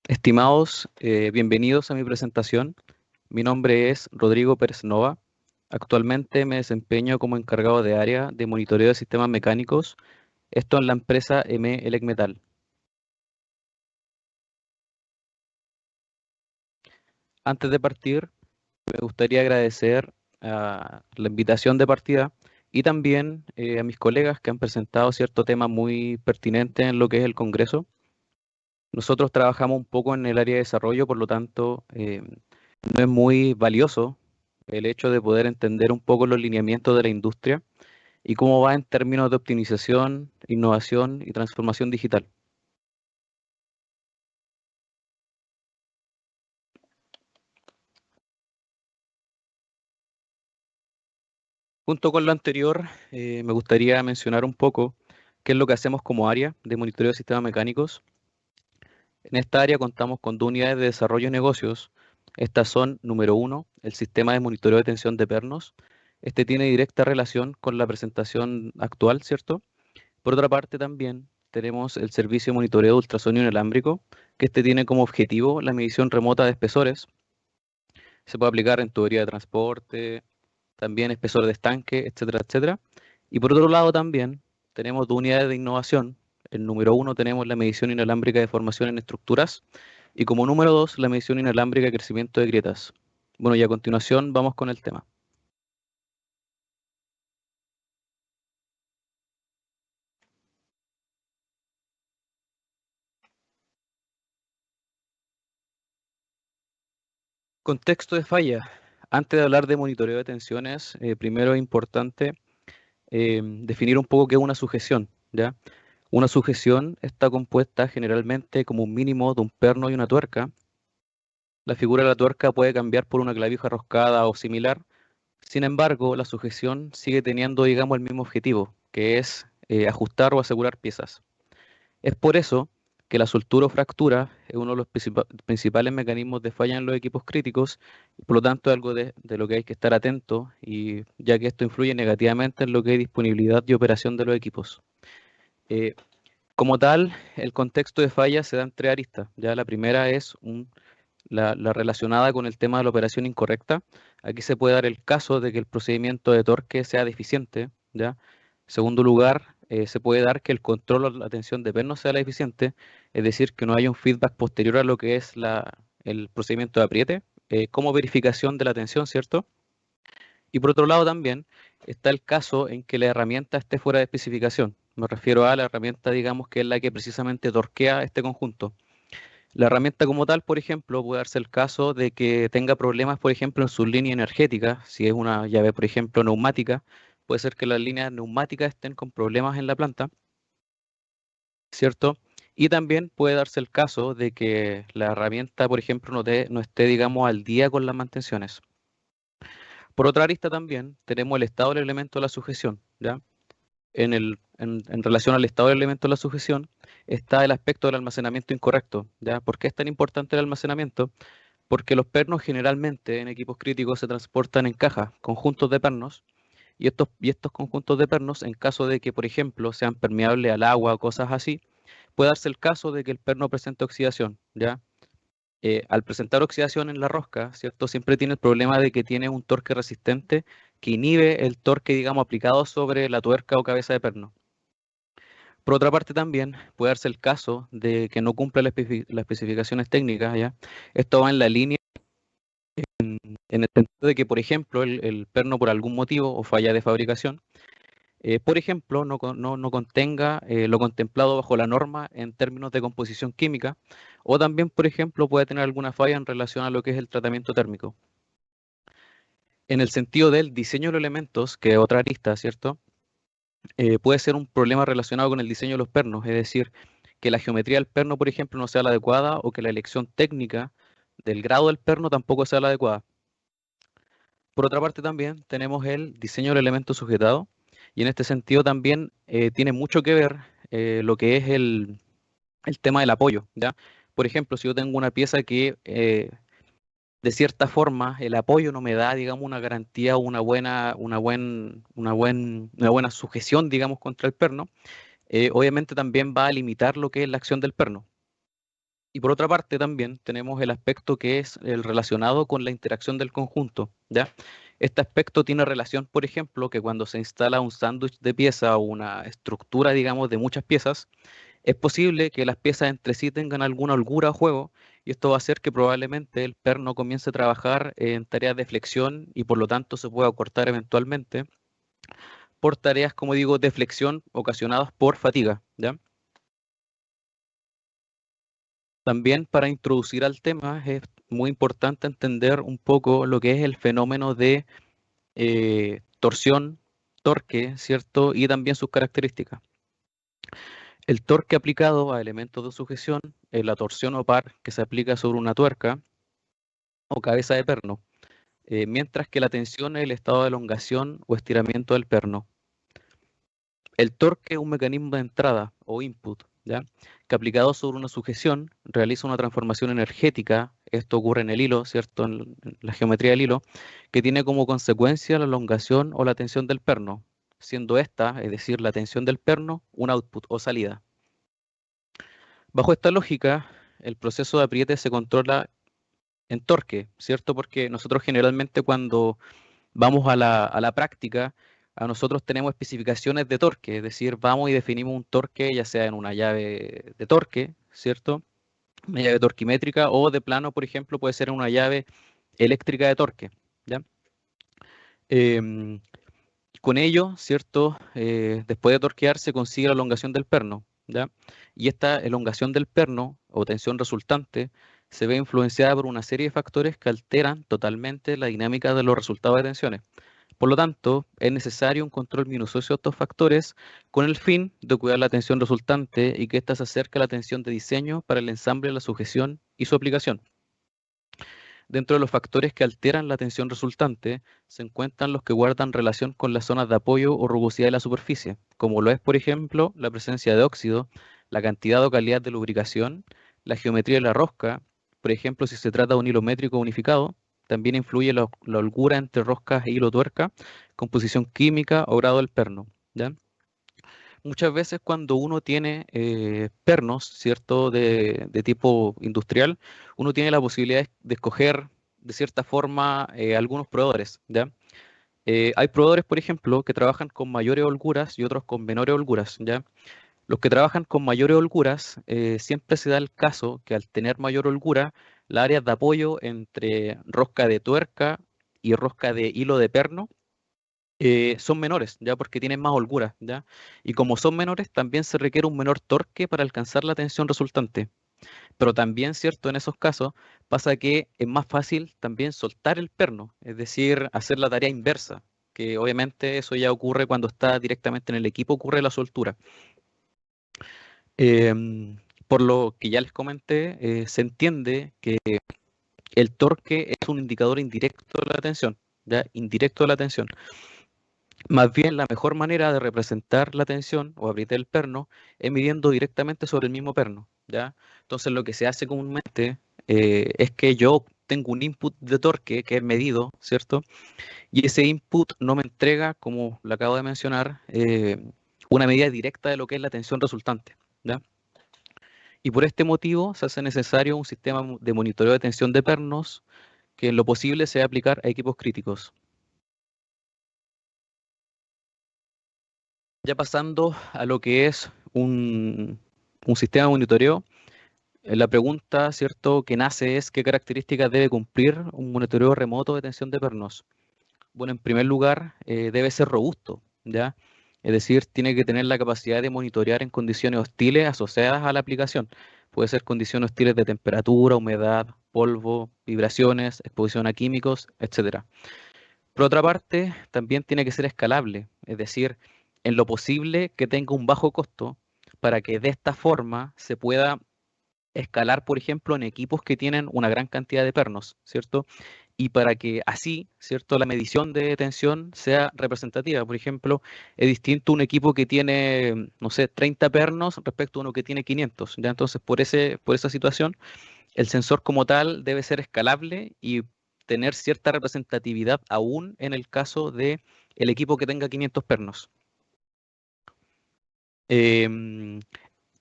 Estimados, bienvenidos a mi presentación. Mi nombre es Rodrigo Pérez Nova. Actualmente me desempeño como encargado de área de monitoreo de sistemas mecánicos, esto en la empresa M. Elecmetal. Antes de partir, me gustaría agradecer la invitación de partida y también a mis colegas que han presentado cierto tema muy pertinente en lo que es el Congreso. Nosotros trabajamos un poco en el área de desarrollo, por lo tanto, no es muy valioso el hecho de poder entender un poco los lineamientos de la industria y cómo va en términos de optimización, innovación y transformación digital. Junto con lo anterior, me gustaría mencionar un poco qué es lo que hacemos como área de monitoreo de sistemas mecánicos. En esta área contamos con dos unidades de desarrollo de negocios. Estas son, número uno, el sistema de monitoreo de tensión de pernos. Este tiene directa relación con la presentación actual, ¿cierto? Por otra parte, también tenemos el servicio de monitoreo de ultrasonido inalámbrico, que este tiene como objetivo la medición remota de espesores. Se puede aplicar en tubería de transporte, también espesor de estanque, etcétera, etcétera. Y por otro lado también tenemos dos unidades de innovación. El número uno tenemos la medición inalámbrica de formación en estructuras y como número dos la medición inalámbrica de crecimiento de grietas. Bueno, y a continuación vamos con el tema. Contexto de falla. Antes de hablar de monitoreo de tensiones, primero es importante definir un poco qué es una sujeción, ¿ya? Una sujeción está compuesta generalmente como un mínimo de un perno y una tuerca. La figura de la tuerca puede cambiar por una clavija roscada o similar. Sin embargo, la sujeción sigue teniendo, digamos, el mismo objetivo, que es ajustar o asegurar piezas. Es por eso que la soltura o fractura es uno de los principales mecanismos de falla en los equipos críticos, y por lo tanto es algo de lo que hay que estar atento, y ya que esto influye negativamente en lo que es disponibilidad y operación de los equipos. Eh, Como tal, el contexto de falla se da en tres aristas. Ya la primera es la relacionada con el tema de la operación incorrecta. Aquí se puede dar el caso de que el procedimiento de torque sea deficiente, ¿ya? En segundo lugar, se puede dar que el control o la tensión de perno sea la deficiente, es decir, que no haya un feedback posterior a lo que es el procedimiento de apriete, como verificación de la tensión, ¿cierto? Y por otro lado también está el caso en que la herramienta esté fuera de especificación. Me refiero a la herramienta, digamos, que es la que precisamente torquea este conjunto. La herramienta como tal, por ejemplo, puede darse el caso de que tenga problemas, por ejemplo, en su línea energética. Si es una llave, por ejemplo, neumática, puede ser que las líneas neumáticas estén con problemas en la planta, ¿cierto? Y también puede darse el caso de que la herramienta, por ejemplo, no esté, digamos, al día con las mantenciones. Por otra arista también tenemos el estado del elemento de la sujeción, ¿ya? En relación al estado del elemento de la sujeción está el aspecto del almacenamiento incorrecto, ¿ya? ¿Por qué es tan importante el almacenamiento? Porque los pernos generalmente en equipos críticos se transportan en cajas, conjuntos de pernos, y estos conjuntos de pernos, en caso de que, por ejemplo, sean permeables al agua o cosas así, puede darse el caso de que el perno presente oxidación, ¿ya? Al presentar oxidación en la rosca, ¿cierto? Siempre tiene el problema de que tiene un torque resistente que inhibe el torque, digamos, aplicado sobre la tuerca o cabeza de perno. Por otra parte, también puede darse el caso de que no cumpla las especificaciones técnicas, ¿ya? Esto va en la línea en el sentido de que, por ejemplo, el perno por algún motivo o falla de fabricación, por ejemplo, no contenga lo contemplado bajo la norma en términos de composición química, o también, por ejemplo, puede tener alguna falla en relación a lo que es el tratamiento térmico. En el sentido del diseño de los elementos, que es otra arista, ¿cierto? Puede ser un problema relacionado con el diseño de los pernos, es decir, que la geometría del perno, por ejemplo, no sea la adecuada o que la elección técnica del grado del perno tampoco sea la adecuada. Por otra parte, también tenemos el diseño del elemento sujetado, y en este sentido también tiene mucho que ver lo que es el tema del apoyo, ¿ya? Por ejemplo, si yo tengo una pieza que de cierta forma el apoyo no me da, digamos, una garantía o una buena sujeción, digamos, contra el perno, obviamente también va a limitar lo que es la acción del perno. Y por otra parte también tenemos el aspecto que es el relacionado con la interacción del conjunto, ¿ya? Este aspecto tiene relación, por ejemplo, que cuando se instala un sándwich de pieza o una estructura, digamos, de muchas piezas, es posible que las piezas entre sí tengan alguna holgura o juego, y esto va a hacer que probablemente el perno comience a trabajar en tareas de flexión y por lo tanto se pueda cortar eventualmente por tareas, como digo, de flexión ocasionadas por fatiga, ¿ya? También para introducir al tema es muy importante entender un poco lo que es el fenómeno de torsión, torque, ¿cierto? Y también sus características. El torque aplicado a elementos de sujeción es la torsión o par que se aplica sobre una tuerca o cabeza de perno, mientras que la tensión es el estado de elongación o estiramiento del perno. El torque es un mecanismo de entrada o input, ¿ya? Que aplicado sobre una sujeción realiza una transformación energética, esto ocurre en el hilo, ¿cierto? En la geometría del hilo, que tiene como consecuencia la elongación o la tensión del perno, siendo esta, es decir, la tensión del perno, un output o salida. Bajo esta lógica, el proceso de apriete se controla en torque, ¿cierto? Porque nosotros generalmente cuando vamos a la práctica, a nosotros tenemos especificaciones de torque, es decir, vamos y definimos un torque, ya sea en una llave de torque, ¿cierto? Una llave torquimétrica o de plano, por ejemplo, puede ser una llave eléctrica de torque, ¿ya? Em, con ello, ¿cierto? Después de torquear se consigue la elongación del perno, ¿ya? Y esta elongación del perno o tensión resultante se ve influenciada por una serie de factores que alteran totalmente la dinámica de los resultados de tensiones. Por lo tanto, es necesario un control minucioso de estos factores con el fin de cuidar la tensión resultante y que ésta se acerque a la tensión de diseño para el ensamble, la sujeción y su aplicación. Dentro de los factores que alteran la tensión resultante se encuentran los que guardan relación con las zonas de apoyo o rugosidad de la superficie, como lo es, por ejemplo, la presencia de óxido, la cantidad o calidad de lubricación, la geometría de la rosca, por ejemplo, si se trata de un hilo métrico unificado, también influye la holgura entre roscas e hilo tuerca, composición química o grado del perno, ¿ya? Muchas veces cuando uno tiene pernos, ¿cierto?, de tipo industrial, uno tiene la posibilidad de escoger de cierta forma algunos proveedores, ¿ya? Hay proveedores, por ejemplo, que trabajan con mayores holguras y otros con menores holguras, ¿ya? Los que trabajan con mayores holguras, siempre se da el caso que al tener mayor holgura, las áreas de apoyo entre rosca de tuerca y rosca de hilo de perno son menores, ya porque tienen más holgura, ya. Y como son menores, también se requiere un menor torque para alcanzar la tensión resultante. Pero también, cierto, en esos casos pasa que es más fácil también soltar el perno, es decir, hacer la tarea inversa, que obviamente eso ya ocurre cuando está directamente en el equipo, ocurre la soltura. Por lo que ya les comenté, se entiende que el torque es un indicador indirecto de la tensión, ya, indirecto de la tensión. Más bien, la mejor manera de representar la tensión o apriete del perno es midiendo directamente sobre el mismo perno, ¿ya? Entonces, lo que se hace comúnmente es que yo tengo un input de torque que es medido, ¿cierto? Y ese input no me entrega, como lo acabo de mencionar, una medida directa de lo que es la tensión resultante, ¿ya? Y por este motivo se hace necesario un sistema de monitoreo de tensión de pernos que en lo posible se va a aplicar a equipos críticos. Ya pasando a lo que es un sistema de monitoreo, la pregunta, ¿cierto?, que nace es ¿qué características debe cumplir un monitoreo remoto de tensión de pernos? Bueno, en primer lugar, debe ser robusto, ¿ya? Es decir, tiene que tener la capacidad de monitorear en condiciones hostiles asociadas a la aplicación. Puede ser condiciones hostiles de temperatura, humedad, polvo, vibraciones, exposición a químicos, etcétera. Por otra parte, también tiene que ser escalable, es decir, en lo posible que tenga un bajo costo para que de esta forma se pueda escalar, por ejemplo, en equipos que tienen una gran cantidad de pernos, ¿cierto? Y para que así, ¿cierto?, la medición de tensión sea representativa. Por ejemplo, es distinto un equipo que tiene, no sé, 30 pernos respecto a uno que tiene 500, ¿ya? Entonces, por esa situación, el sensor como tal debe ser escalable y tener cierta representatividad aún en el caso de el equipo que tenga 500 pernos. Em,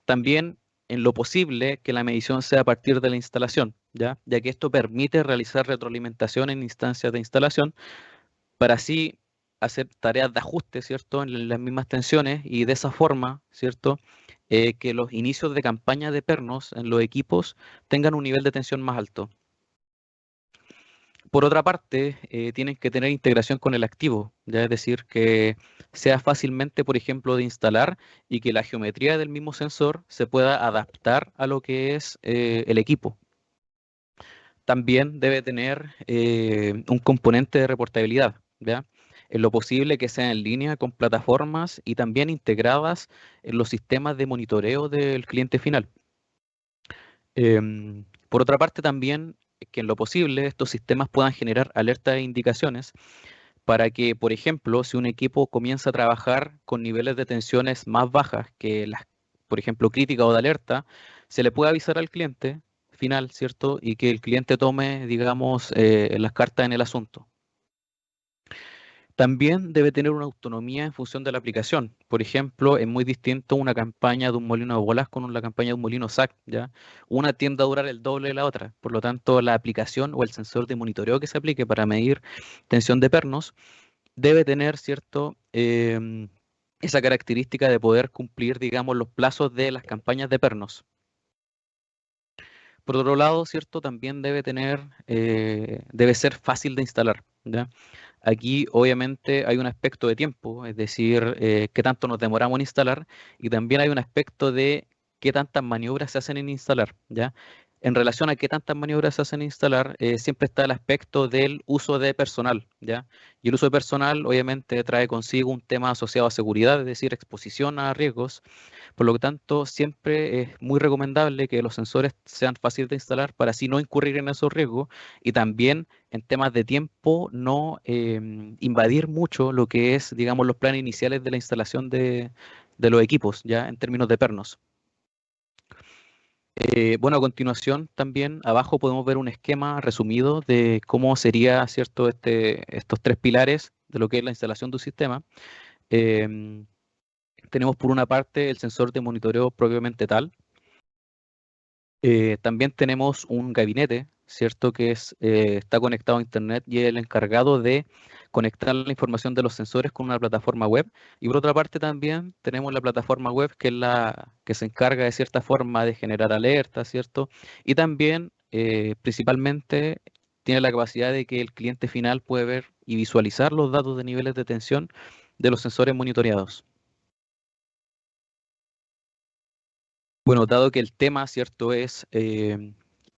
También en lo posible que la medición sea a partir de la instalación, ya que esto permite realizar retroalimentación en instancias de instalación para así hacer tareas de ajuste, ¿cierto?, en las mismas tensiones y de esa forma, ¿cierto?, que los inicios de campaña de pernos en los equipos tengan un nivel de tensión más alto. Por otra parte, tienen que tener integración con el activo, ya es decir, que sea fácilmente, por ejemplo, de instalar y que la geometría del mismo sensor se pueda adaptar a lo que es el equipo. También debe tener un componente de reportabilidad, ¿ya? En lo posible que sea en línea con plataformas y también integradas en los sistemas de monitoreo del cliente final. Por otra parte, también que en lo posible estos sistemas puedan generar alertas e indicaciones para que, por ejemplo, si un equipo comienza a trabajar con niveles de tensiones más bajas que las, por ejemplo, crítica o de alerta, se le puede avisar al cliente final, ¿cierto? Y que el cliente tome, digamos, las cartas en el asunto. También debe tener una autonomía en función de la aplicación. Por ejemplo, es muy distinto una campaña de un molino de bolas con una campaña de un molino SAC, ¿ya? Una tiende a durar el doble de la otra. Por lo tanto, la aplicación o el sensor de monitoreo que se aplique para medir tensión de pernos debe tener, ¿cierto? Esa característica de poder cumplir, digamos, los plazos de las campañas de pernos. Por otro lado, ¿cierto? También debe tener, debe ser fácil de instalar, ¿ya? Aquí obviamente hay un aspecto de tiempo, es decir, qué tanto nos demoramos en instalar, y también hay un aspecto de qué tantas maniobras se hacen en instalar, ¿ya? En relación a qué tantas maniobras se hacen en instalar, siempre está el aspecto del uso de personal, ¿ya? Y el uso de personal obviamente trae consigo un tema asociado a seguridad, es decir, exposición a riesgos. Por lo tanto, siempre es muy recomendable que los sensores sean fáciles de instalar para así no incurrir en esos riesgos y también en temas de tiempo no invadir mucho lo que es, digamos, los planes iniciales de la instalación de los equipos, ya en términos de pernos. Bueno, a continuación también abajo podemos ver un esquema resumido de cómo sería, ¿cierto?, estos tres pilares de lo que es la instalación de un sistema. Em, Tenemos por una parte el sensor de monitoreo propiamente tal. También tenemos un gabinete, ¿cierto? Que está conectado a Internet y es el encargado de conectar la información de los sensores con una plataforma web. Y por otra parte también tenemos la plataforma web que es la que se encarga de cierta forma de generar alertas, ¿cierto? Y también, principalmente, tiene la capacidad de que el cliente final puede ver y visualizar los datos de niveles de tensión de los sensores monitoreados. Bueno, dado que el tema, ¿cierto?, es el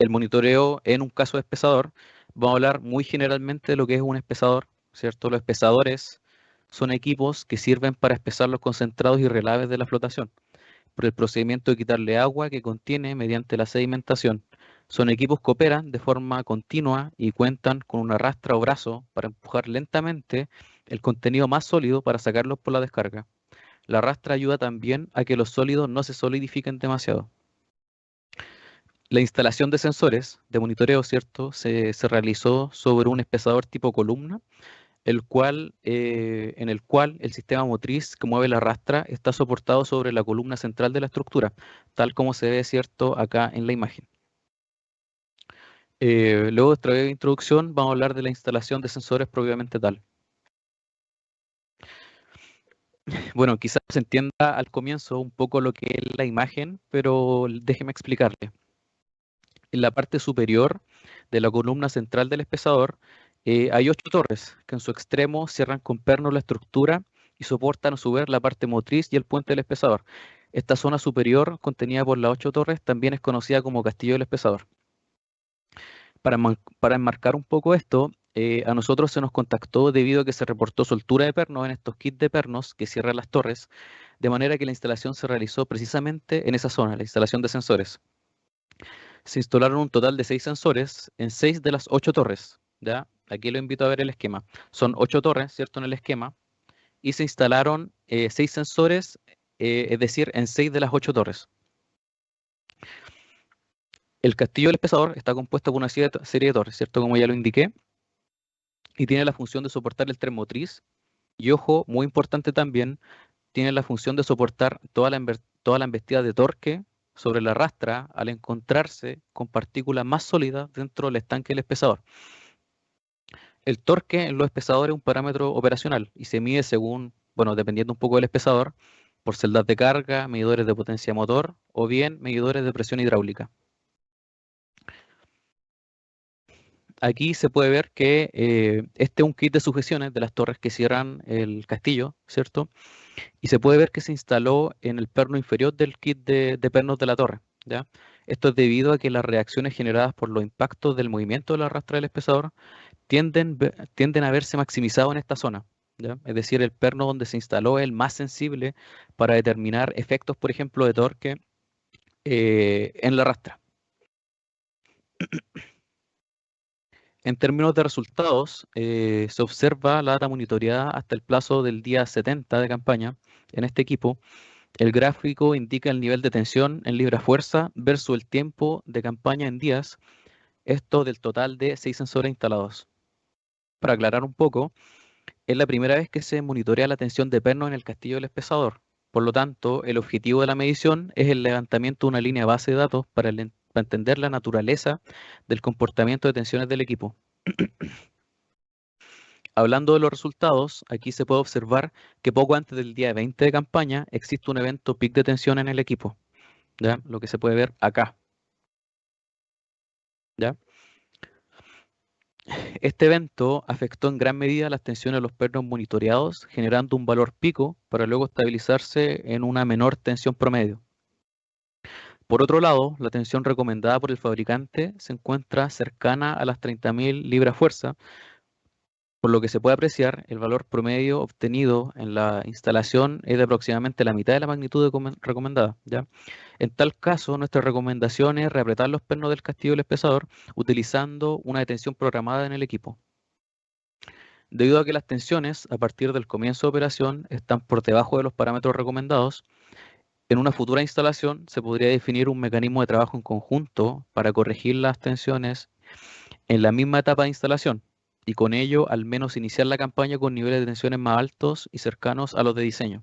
monitoreo en un caso de espesador, vamos a hablar muy generalmente de lo que es un espesador, ¿cierto? Los espesadores son equipos que sirven para espesar los concentrados y relaves de la flotación, por el procedimiento de quitarle agua que contiene mediante la sedimentación. Son equipos que operan de forma continua y cuentan con una rastra o brazo para empujar lentamente el contenido más sólido para sacarlos por la descarga. La rastra ayuda también a que los sólidos no se solidifiquen demasiado. La instalación de sensores de monitoreo, ¿cierto? Se realizó sobre un espesador tipo columna, en el cual el sistema motriz que mueve la rastra está soportado sobre la columna central de la estructura, tal como se ve, ¿cierto?, acá en la imagen. Luego de esta breve introducción, vamos a hablar de la instalación de sensores propiamente tal. Bueno, quizás se entienda al comienzo un poco lo que es la imagen, pero déjeme explicarle. En la parte superior de la columna central del espesador hay 8 torres que en su extremo cierran con pernos la estructura y soportan a su vez la parte motriz y el puente del espesador. Esta zona superior contenida por las 8 torres también es conocida como castillo del espesador. Para enmarcar un poco esto, a nosotros se nos contactó debido a que se reportó soltura de pernos en estos kits de pernos que cierran las torres, de manera que la instalación se realizó precisamente en esa zona, la instalación de sensores. Se instalaron un total de 6 sensores en 6 de las 8 torres. ¿Ya? Aquí lo invito a ver el esquema. Son 8 torres, ¿cierto? En el esquema. Y se instalaron 6 sensores, es decir, en 6 de las 8 torres. El castillo del pesador está compuesto por una serie de torres, ¿cierto? Como ya lo indiqué. Y tiene la función de soportar el tren motriz. Y ojo, muy importante también, tiene la función de soportar toda la embestida de torque sobre la rastra al encontrarse con partículas más sólidas dentro del estanque del espesador. El torque en los espesadores es un parámetro operacional y se mide según, bueno, dependiendo un poco del espesador, por celdas de carga, medidores de potencia motor o bien medidores de presión hidráulica. Aquí se puede ver que este es un kit de sujeciones de las torres que cierran el castillo, ¿cierto? Y se puede ver que se instaló en el perno inferior del kit de pernos de la torre, ¿ya? Esto es debido a que las reacciones generadas por los impactos del movimiento de la rastra del espesador tienden a verse maximizados en esta zona, ¿ya? Es decir, el perno donde se instaló es el más sensible para determinar efectos, por ejemplo, de torque en la rastra. En términos de resultados, se observa la data monitoreada hasta el plazo del día 70 de campaña en este equipo. El gráfico indica el nivel de tensión en libra-fuerza versus el tiempo de campaña en días, esto del total de 6 sensores instalados. Para aclarar un poco, es la primera vez que se monitorea la tensión de perno en el castillo del espesador. Por lo tanto, el objetivo de la medición es el levantamiento de una línea base de datos para entender la naturaleza del comportamiento de tensiones del equipo. Hablando de los resultados, aquí se puede observar que poco antes del día 20 de campaña existe un evento peak de tensión en el equipo, ¿ya? Lo que se puede ver acá, ¿ya? Este evento afectó en gran medida las tensiones de los pernos monitoreados, generando un valor pico para luego estabilizarse en una menor tensión promedio. Por otro lado, la tensión recomendada por el fabricante se encuentra cercana a las 30.000 libras-fuerza, por lo que se puede apreciar el valor promedio obtenido en la instalación es de aproximadamente la mitad de la magnitud recomendada, ¿ya? En tal caso, nuestra recomendación es reapretar los pernos del castillo del espesador utilizando una detención programada en el equipo. Debido a que las tensiones a partir del comienzo de operación están por debajo de los parámetros recomendados, en una futura instalación se podría definir un mecanismo de trabajo en conjunto para corregir las tensiones en la misma etapa de instalación y con ello al menos iniciar la campaña con niveles de tensiones más altos y cercanos a los de diseño.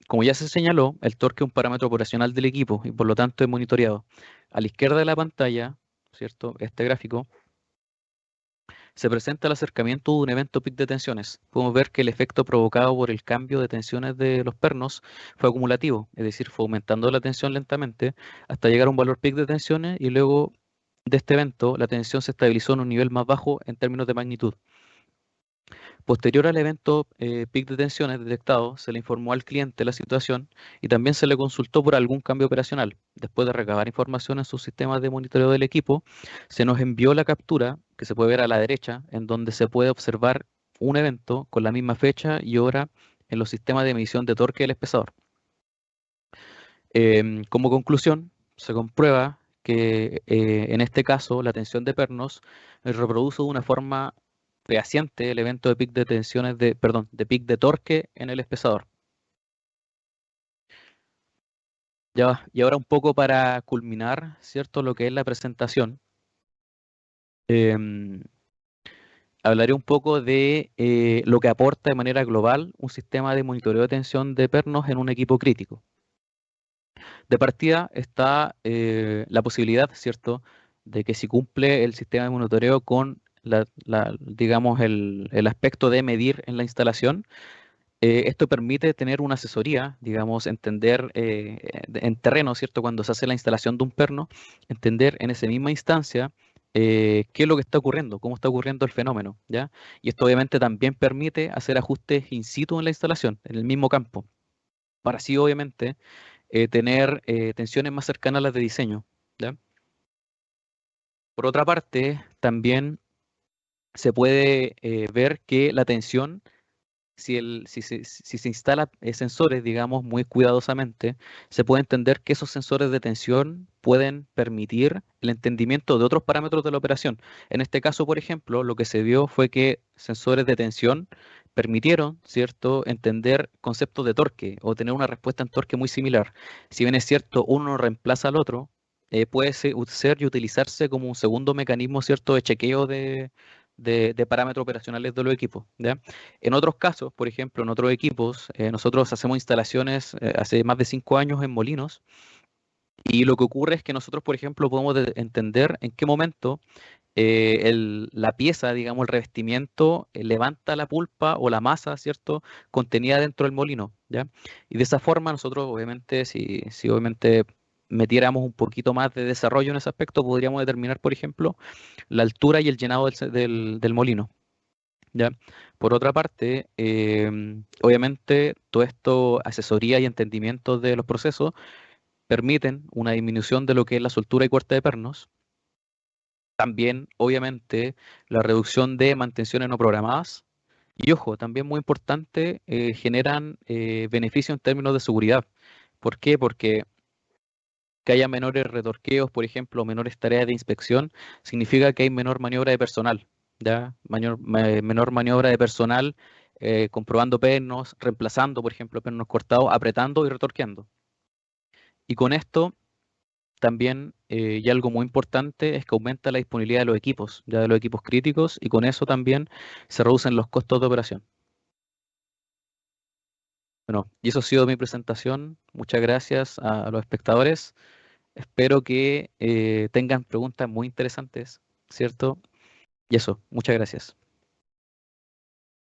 Como ya se señaló, el torque es un parámetro operacional del equipo y por lo tanto es monitoreado. A la izquierda de la pantalla, ¿cierto? Este gráfico se presenta el acercamiento de un evento pic de tensiones. Podemos ver que el efecto provocado por el cambio de tensiones de los pernos fue acumulativo, es decir, fue aumentando la tensión lentamente hasta llegar a un valor pic de tensiones y luego de este evento la tensión se estabilizó en un nivel más bajo en términos de magnitud. Posterior al evento pic de tensiones detectado, se le informó al cliente la situación y también se le consultó por algún cambio operacional. Después de recabar información en sus sistemas de monitoreo del equipo, se nos envió la captura, que se puede ver a la derecha, en donde se puede observar un evento con la misma fecha y hora en los sistemas de medición de torque del espesador. Como conclusión, se comprueba que en este caso la tensión de pernos reproduce de una forma fehaciente el evento de pic de tensiones de pic de torque en el espesador. Y ahora un poco para culminar, ¿cierto? Lo que es la presentación. Hablaré un poco de lo que aporta de manera global un sistema de monitoreo de tensión de pernos en un equipo crítico. De partida está la posibilidad, ¿cierto?, de que si cumple el sistema de monitoreo con digamos, el aspecto de medir en la instalación, esto permite tener una asesoría, digamos, entender en terreno, ¿cierto? Cuando se hace la instalación de un perno, entender en esa misma instancia qué es lo que está ocurriendo, cómo está ocurriendo el fenómeno, ¿ya? Y esto obviamente también permite hacer ajustes in situ en la instalación, en el mismo campo, para así obviamente tener tensiones más cercanas a las de diseño, ¿ya? Por otra parte, también se puede ver que la tensión si se instala sensores, digamos, muy cuidadosamente, se puede entender que esos sensores de tensión pueden permitir el entendimiento de otros parámetros de la operación. En este caso, por ejemplo, lo que se vio fue que sensores de tensión permitieron, ¿cierto?, entender conceptos de torque o tener una respuesta en torque muy similar. Si bien es cierto, uno reemplaza al otro, puede ser y utilizarse como un segundo mecanismo, ¿cierto?, de chequeo de parámetros operacionales de los equipos, ¿ya? En otros casos, por ejemplo, en otros equipos, nosotros hacemos instalaciones hace más de 5 años en molinos, y lo que ocurre es que nosotros, por ejemplo, podemos entender en qué momento la pieza, digamos, el revestimiento, levanta la pulpa o la masa, ¿cierto?, contenida dentro del molino, ¿ya? Y de esa forma nosotros, obviamente, si obviamente metiéramos un poquito más de desarrollo en ese aspecto, podríamos determinar, por ejemplo, la altura y el llenado del molino, ¿ya? Por otra parte, obviamente, todo esto, asesoría y entendimiento de los procesos, permiten una disminución de lo que es la soltura y corte de pernos. También, obviamente, la reducción de mantenciones no programadas. Y ojo, también muy importante, generan beneficios en términos de seguridad. ¿Por qué? Porque que haya menores retorqueos, por ejemplo, menores tareas de inspección, significa que hay menor maniobra de personal, ¿ya? Menor maniobra de personal comprobando pernos, reemplazando, por ejemplo, pernos cortados, apretando y retorqueando. Y con esto también, y algo muy importante, es que aumenta la disponibilidad de los equipos, ya de los equipos críticos, y con eso también se reducen los costos de operación. Bueno, y eso ha sido mi presentación. Muchas gracias a los espectadores. Espero que tengan preguntas muy interesantes, ¿cierto? Y eso, muchas gracias.